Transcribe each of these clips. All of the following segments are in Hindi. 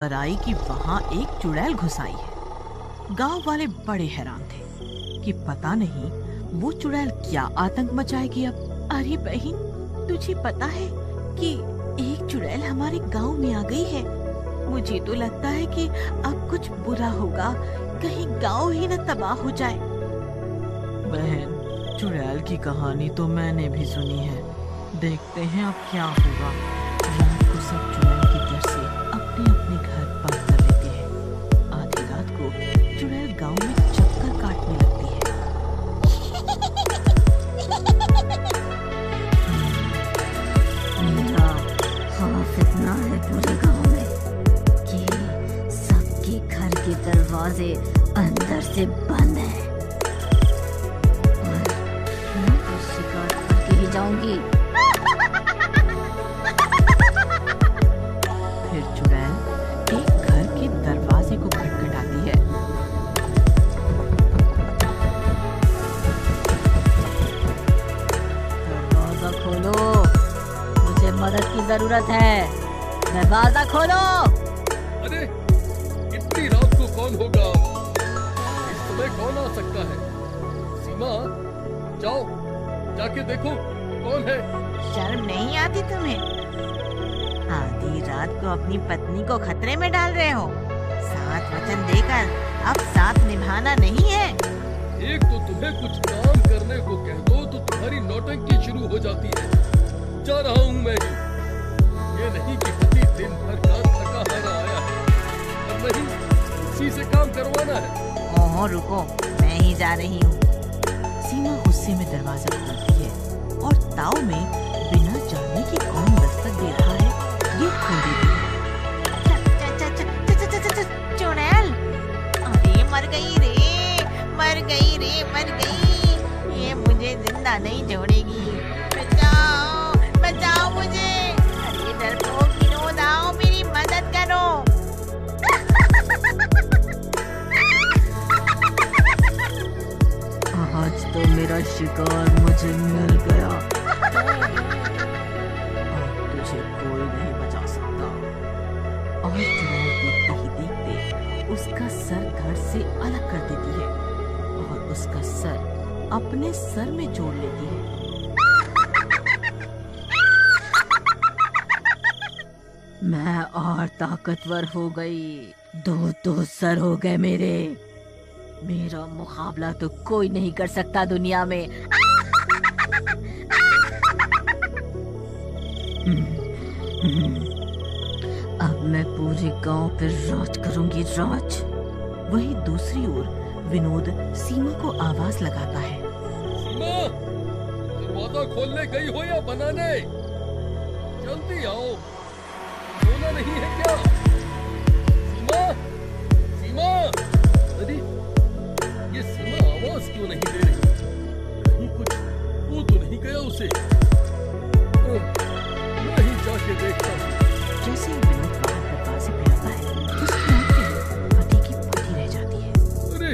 पर आई कि वहां एक चुड़ैल घुस आई है। गांव वाले बड़े हैरान थे कि पता नहीं वो चुड़ैल क्या आतंक मचाएगी अब। अरे बहन, तुझे पता है कि एक चुड़ैल हमारे गांव में आ गई है। मुझे तो लगता है कि अब कुछ बुरा होगा, कहीं गांव ही न तबाह हो जाए। बहन, चुड़ैल की कहानी तो मैंने भी सुनी है। देखते हैं अब क्या होगा। रात को सब चुड़ैल के डर से अपने अपने घर बंद कर लेते हैं। आधी रात को चुड़ैल गांव में चक्कर काटने लगती है। मेरा खौफ इतना है पूरे गांव में कि सबके घर के दरवाजे अंदर से बंद हैं और मैं तो शिकार करके ही जाऊंगी। फिर चुड़ैल एक घर के दरवाजे को खटखटाती है। दरवाजा खोलो, मुझे मदद की जरूरत है। दरवाजा खोलो। अरे इतनी रात को कौन होगा? इस समय कौन आ सकता है? सीमा, जाओ जाके देखो कौन है। शर्म नहीं आती तुम्हें? आधी रात को अपनी पत्नी को खतरे में डाल रहे हो। साथ वचन देकर अब साथ निभाना नहीं है। एक तो तुम्हें कुछ काम करने को कह दो तो तुम्हारी नौटंकी शुरू हो जाती है। जा रहा हूँ मैं ही। ये नहीं कि पति दिन भर का थका हारा आया है और नहीं उसी से काम करवाना है। ओहो रुको, मैं ही जा रही हूँ। सीमा गुस्से में दरवाजा खोलती है और ताव में बिना जानने की कौन दस्तक दे रहा है ये खोल देती है। चुड़ैल, अरे मर गई रे, मर गई रे, मर गई। ये मुझे जिंदा नहीं छोड़ेगी। बचाओ, बचाओ मुझे। अरे डरपोक विनोद, आओ मेरी मदद करो। आज तो मेरा शिकार मुझे मिल गया। अब तुझे कोई नहीं बचा सकता। और चुड़ैल देखते ही देखते उसका सर धड़ से अलग कर देती है और उसका सर अपने सर में जोड़ लेती है। मैं और ताकतवर हो गई। दो सर हो गए मेरे। मेरा मुकाबला तो कोई नहीं कर सकता दुनिया में। अब मैं पूरे गांव पे राज करूंगी, राज। वहीं दूसरी ओर विनोद सीमा को आवाज लगाता है। सीमा, दरवाजा खोलने गई हो या बनाने? जल्दी आओ, सोना नहीं है क्या? सीमा, सीमा, अरे ये सीमा आवाज क्यों नहीं दे रही? कहीं कुछ वो तो नहीं गया उसे? मैं ही जाके देखता हूँ। जैसे ही विनोद बाहर दरवाजे पे आता है, उसकी आंखें फटी की फटी रह जाती है। अरे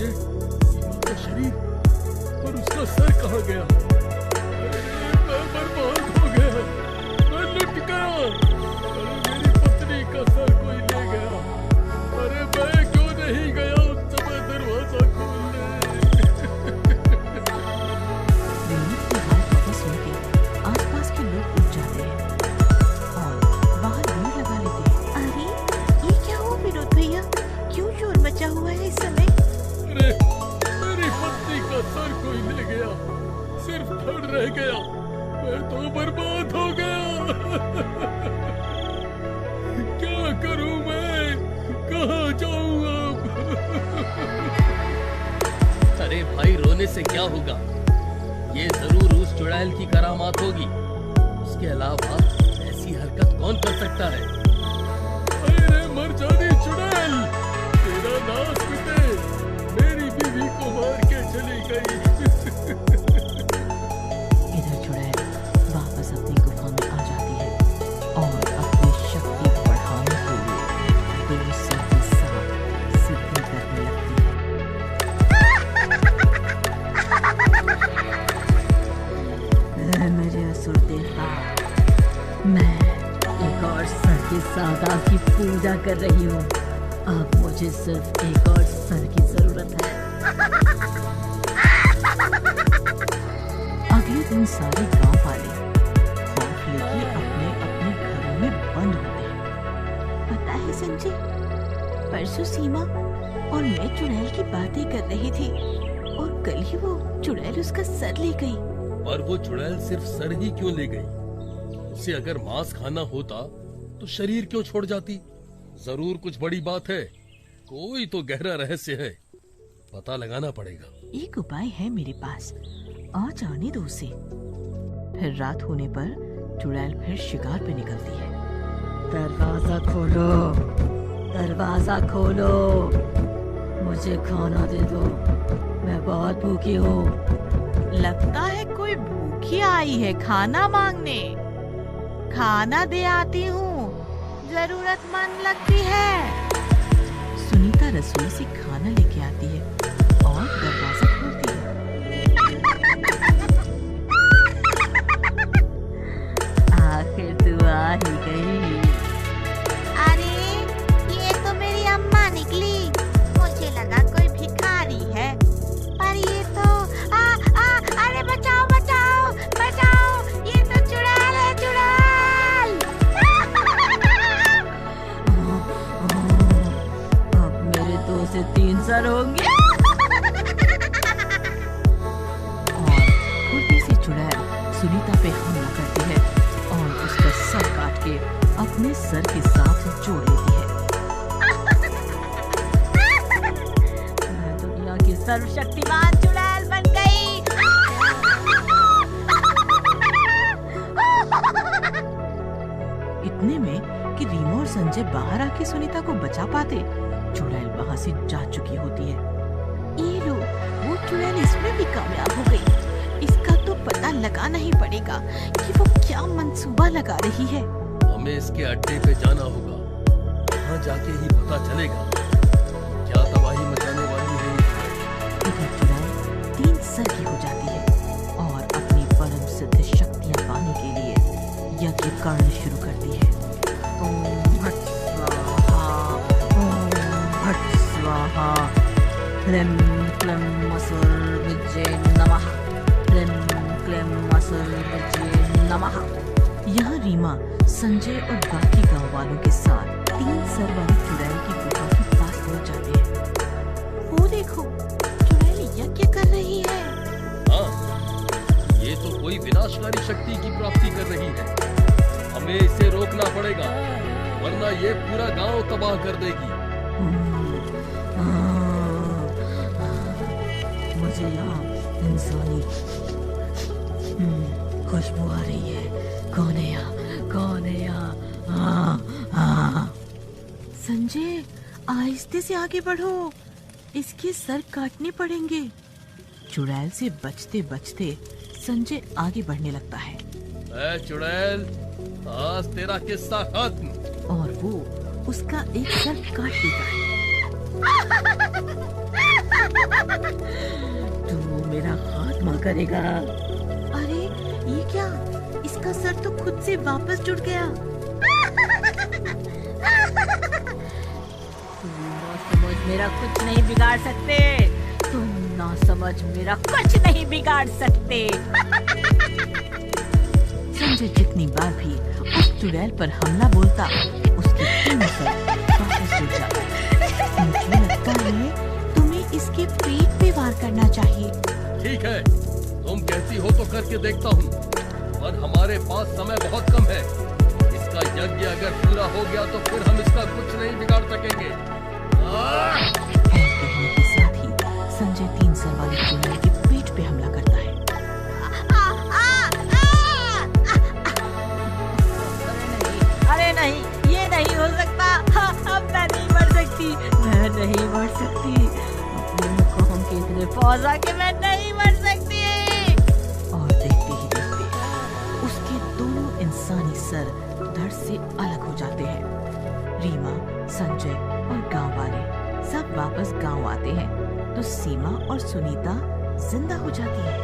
ये सीमा का शरीर और उसका सर कहाँ गया? अरे मैं बर्बाद हो गया, मैं लुट गया। अरे मेरी पत्नी का सर कोई ले गया। अरे मैं क्यों नहीं गया उस समय दरवाजा खोलने? विनोद की हाल खबर सुन के आसपास के लोग उठ जाते हैं और बाहर भीड़ लगा लेते हैं। अरे ये क्या हुआ विनोद भैया? क्यों शोर मचा हुआ है इस समय? अरे मेरी पत्नी का सर कोई ले गया, सिर्फ धड़ रह गया। मैं तो बर्बाद हो गया। क्या करूं मैं? कहाँ जाऊं अब? अरे भाई, रोने से क्या होगा? ये जरूर उस चुड़ैल की करामात होगी। उसके अलावा ऐसी हरकत कौन कर सकता है? अरे मर जानी चुड़ैल, तेरा नाश मिटे। मेरी बीवी को मार के चली गई। इधर चुड़ैल वापस अपनी गुफा में आ जाती है और अपनी शक्ति बढ़ाने के लिए दो सर के साथ सिद्धि करने लगती मेरे असुर देवता, मैं एक और सर के पूजा कर रही हूँ। अब मुझे सिर्फ एक और सर की जरूरत है। अगले दिन सारे गांव वाले खौफ लेके अपने अपने घरों में बंद होते हैं। पता है संजय, परसों सीमा और मैं चुड़ैल की बातें कर रही थी और कल ही वो चुड़ैल उसका सर ले गई। पर वो चुड़ैल सिर्फ सर ही क्यों ले गई? उसे अगर मांस खाना होता तो शरीर क्यों छोड़ जाती? जरूर कुछ बड़ी बात है, कोई तो गहरा रहस्य है, पता लगाना पड़ेगा। एक उपाय है मेरे पास, आ जाने दो उसे। फिर रात होने पर चुड़ैल फिर शिकार पे निकलती है। दरवाजा खोलो, दरवाजा खोलो, मुझे खाना दे दो, मैं बहुत भूखी हूँ। लगता है कोई भूखी आई है खाना मांगने। खाना दे आती हूँ, जरूरतमंद लगती है। सुनीता रसोई से खाना लेके आती है और दरवाजा खोलती है। आखिर तू आ ही गई। अरे ये तो मेरी अम्मा निकली। मुझे लगा कोई भिखारी है, पर ये तो अरे बचाओ बचाओ बचाओ, ये तो चुड़ैल है, चुड़ैल। अब मेरे 2 से 3 सर होंगे। और खुरपी से चुड़ैल सुनीता पे हमला करती है और उसका सर काट के अपने सर के साथ जोड़ लेती है। मैं दुनिया की सर्वशक्तिमान चुड़ैल बन गई। इतने में कि रीमा और संजय बाहर आके सुनीता को बचा पाते। चुड़ैल वहां से जा चुकी होती है। ये लो, वो चुड़ैल इसमें भी कामयाब हो गई। इसका तो पता लगाना ही पड़ेगा कि वो क्या मंसूबा लगा रही है। हमें इसके अड्डे पे जाना होगा, वहाँ जाके ही पता चलेगा क्या तबाही मचाने वाली है ये चुड़ैल। इधर चुड़ैल 3 सर की हो जाती है और अपनी परम सिद्ध शक्तियां पाने के लिए यज्ञ करना शुरू करती है। ओम भट स्वाहा, ओम भट स्वाहा, ह्रीं क्लीं असुर विद्ये नमः, ह्रीं क्लीं असुर विद्ये नमः। यहाँ रीमा, संजय और बाकी गांव वालों के साथ 3 सर वाली चुड़ैल की गुफा के पास पहुंच जाते हैं। वो देखो, चुड़ैल यज्ञ कर रही है। हाँ, ये तो कोई विनाशकारी शक्ति की प्राप्ति कर रही है। हमें इसे रोकना पड़ेगा, वरना ये पूरा गांव तबाह कर देगी। मुझे यहाँ इंसानी खुशबू आ रही है। कौन है यहाँ? कौन है यहाँ? संजय, आहिस्ते से आगे बढ़ो, इसके सर काटने पड़ेंगे। चुड़ैल से बचते बचते संजय आगे बढ़ने लगता है ऐ चुड़ैल, आज तेरा किस्सा खत्म। और वो उसका एक सर काट देता है। तू मेरा खात्मा करेगा। अरे ये क्या, इसका सर तो खुद से वापस जुड़ गया। तुम ना समझ मेरा कुछ नहीं बिगाड़ सकते। तुम ना समझ मेरा कुछ नहीं बिगाड़ सकते। संजय जितनी बार भी उस चुड़ैल पर हमला बोलता, उसके 3 सर वापस जुड़ जाते। मुझे लगता है तुम्हें इसके पेट पे वार करना चाहिए। ठीक है, तुम कहती हो तो करके देखता हूँ, पर हमारे पास समय बहुत कम है। इसका यज्ञ अगर पूरा हो गया तो फिर हम इसका कुछ नहीं बिगाड़ सकेंगे। और कहने के साथ ही संजय 3 सर वाली चुड़ैल के पेट पे हमला करता है। अरे नहीं, ये नहीं हो सकता। अब मैं नहीं मर सकती, मैं नहीं मर सकती। अपने मुकाम के इतने पास आके मैं नहीं मर सकती। और देखते ही देखते उसके दोनों इंसानी सर धड़ से अलग हो जाते हैं। रीमा, संजय और गांव वाले सब वापस गांव आते हैं तो सीमा और सुनीता जिंदा हो जाती है।